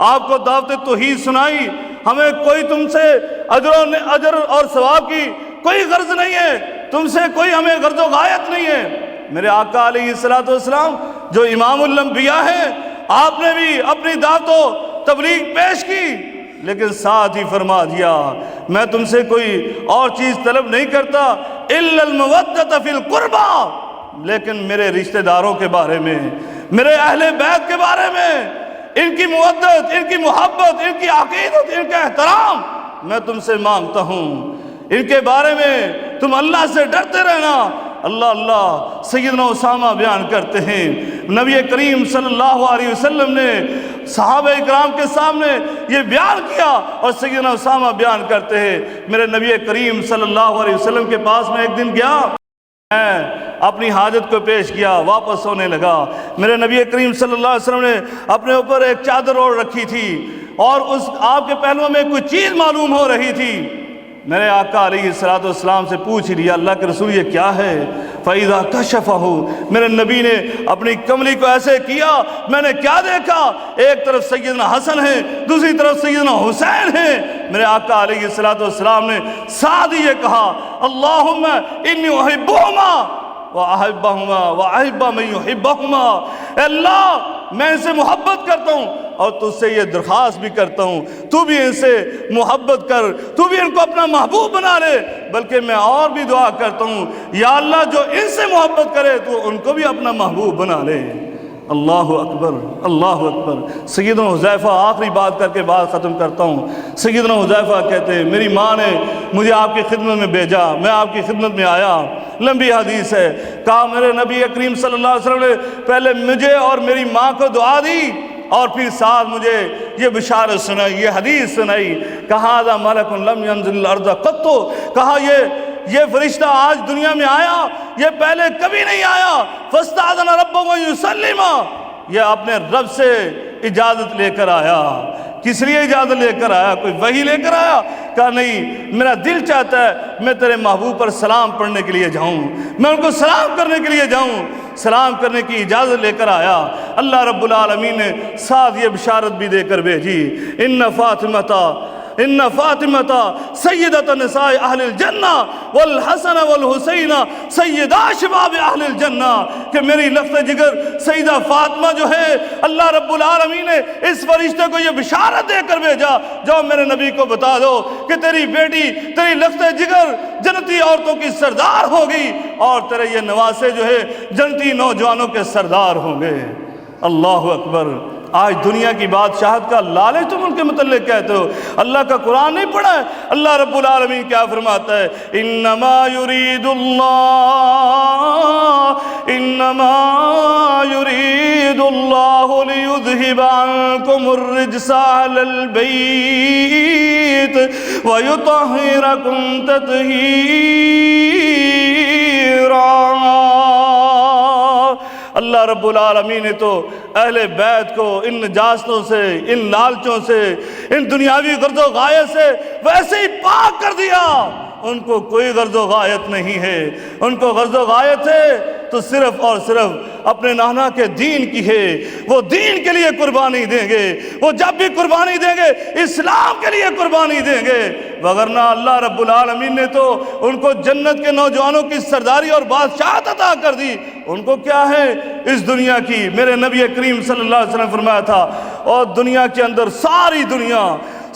آپ کو دعوت توحید سنائی، ہمیں کوئی تم سے اجر اور ثواب کی کوئی غرض نہیں ہے، تم سے کوئی ہمیں غرض و غایت نہیں ہے۔ میرے آقا علیہ السلام جو امام الانبیاء ہیں، آپ نے بھی اپنی دعوت و تبلیغ پیش کی، لیکن ساتھ ہی فرما دیا میں تم سے کوئی اور چیز طلب نہیں کرتا الا المودۃ فی القربى، لیکن میرے رشتہ داروں کے بارے میں، میرے اہل بیت کے بارے میں، ان کی مودت، ان کی محبت، ان کی عقیدت، ان کا احترام میں تم سے مانگتا ہوں۔ ان کے بارے میں تم اللہ سے ڈرتے رہنا۔ اللہ اللہ، سیدنا اسامہ بیان کرتے ہیں نبی کریم صلی اللہ علیہ وسلم نے صحابہ اکرام کے سامنے یہ بیان کیا، اور سیدنا اسامہ بیان کرتے ہیں میرے نبی کریم صلی اللہ علیہ وسلم کے پاس میں ایک دن گیا، میں اپنی حاجت کو پیش کیا، واپس ہونے لگا، میرے نبی کریم صلی اللہ علیہ وسلم نے اپنے اوپر ایک چادر اوڑھ رکھی تھی اور اس آپ کے پہلوؤں میں کوئی چیز معلوم ہو رہی تھی۔ میرے آقا علیہ السلام سے پوچھ لیا اللہ کے رسول یہ کیا ہے؟ فَإِذَا كَشَفَهُ، میرے نبی نے اپنی کملی کو ایسے کیا، میں نے کیا دیکھا، ایک طرف سیدنا حسن ہے، دوسری طرف سیدنا حسین ہے۔ میرے آقا علیہ السلام نے ساتھ ہی یہ کہا اللہم انی احبہما وَأَحِبَّهُمَا وَأَحِبَّ مَن يُحِبَّهُمَا، اے اللہ میں ان سے محبت کرتا ہوں اور تجھ سے یہ درخواست بھی کرتا ہوں تو بھی ان سے محبت کر، تو بھی ان کو اپنا محبوب بنا لے، بلکہ میں اور بھی دعا کرتا ہوں یا اللہ جو ان سے محبت کرے تو ان کو بھی اپنا محبوب بنا لے۔ اللہ اکبر، اللہ اکبر۔ سیدنا حذیفہ، آخری بات کر کے بات ختم کرتا ہوں، سیدنا حذیفہ کہتے ہیں میری ماں نے مجھے آپ کی خدمت میں بھیجا، میں آپ کی خدمت میں آیا، لمبی حدیث ہے، کہا میرے نبی کریم صلی اللہ علیہ وسلم نے پہلے مجھے اور میری ماں کو دعا دی اور پھر ساتھ مجھے یہ بشارت سنائی، یہ حدیث سنائی، کہا ذا ملک لم ينزل الارض قط، کہا یہ فرشتہ آج دنیا میں آیا، یہ پہلے کبھی نہیں آیا، فاستأذن ربه ان يسلم، یہ اپنے رب سے اجازت لے کر آیا۔ کس لیے اجازت لے کر آیا؟ کوئی وحی لے کر آیا؟ کہا نہیں، میرا دل چاہتا ہے میں تیرے محبوب پر سلام پڑھنے کے لیے جاؤں، میں ان کو سلام کرنے کے لیے جاؤں، سلام کرنے کی اجازت لے کر آیا۔ اللہ رب العالمین نے ساتھ یہ بشارت بھی دے کر بھیجی ان فاطمہ سیدۃ نساء اہل الجنہ والحسن والحسین سیدا شباب اہل الجنہ، کہ میری لفظ جگر سیدہ فاطمہ جو ہے، اللہ رب العالمین نے اس فرشتے کو یہ بشارت دے کر بھیجا، جاؤ میرے نبی کو بتا دو کہ تیری بیٹی، تیری لفظ جگر جنتی عورتوں کی سردار ہوگی اور تیرے یہ نواسے جو ہے جنتی نوجوانوں کے سردار ہوں گے۔ اللہ اکبر۔ آج دنیا کی بادشاہت کا لالچ تم ان کے متعلق کہتے ہو، اللہ کا قرآن نہیں پڑھا ہے؟ اللہ رب العالمین کیا فرماتا ہے؟ انما یرید اللہ لیذہب عنکم الرجس اہل البیت ویطہرکم تطہیرا۔ اللہ رب العالمین نے تو اہل بیت کو ان نجاستوں سے، ان لالچوں سے، ان دنیاوی غرض و غایت سے ویسے ہی پاک کر دیا، ان کو کوئی غرض و غایت نہیں ہے، ان کو غرض و غایت ہے تو صرف اور صرف اپنے نانا کے دین کی ہے، وہ دین کے لیے قربانی دیں گے، وہ جب بھی قربانی دیں گے اسلام کے لیے قربانی دیں گے، وگرنہ اللہ رب العالمین نے تو ان کو جنت کے نوجوانوں کی سرداری اور بادشاہت عطا کر دی، ان کو کیا ہے اس دنیا کی؟ میرے نبی کریم صلی اللہ علیہ وسلم فرمایا تھا اور دنیا کے اندر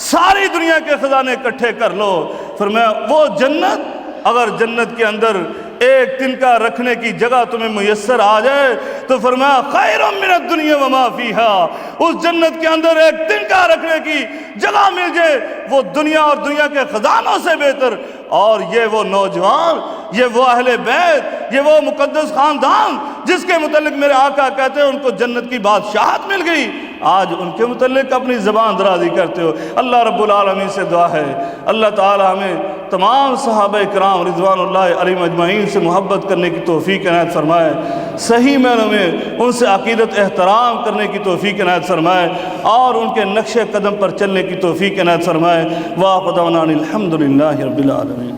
ساری دنیا کے خزانے اکٹھے کر لو، فرمایا وہ جنت، اگر جنت کے اندر ایک تنکا رکھنے کی جگہ تمہیں میسر آ جائے تو فرمایا خیر من الدنیا وما فیہا، اس جنت کے اندر ایک تنکا رکھنے کی جگہ مل جائے وہ دنیا اور دنیا کے خزانوں سے بہتر۔ اور یہ وہ نوجوان، یہ وہ اہل بیت، یہ وہ مقدس خاندان جس کے متعلق میرے آقا کہتے ہیں ان کو جنت کی بادشاہت مل گئی، آج ان کے متعلق اپنی زبان درازی کرتے ہو۔ اللہ رب العالمین سے دعا ہے اللہ تعالی ہمیں تمام صحابہ کرام رضوان اللہ علیہم اجمعین سے محبت کرنے کی توفیق عنایت فرمائے، صحیح معنوں میں ان سے عقیدت احترام کرنے کی توفیق عنایت فرمائے اور ان کے نقش قدم پر چلنے کی توفیق عنایت فرمائے۔ وآخر دعوانا الحمدللہ رب العالمین۔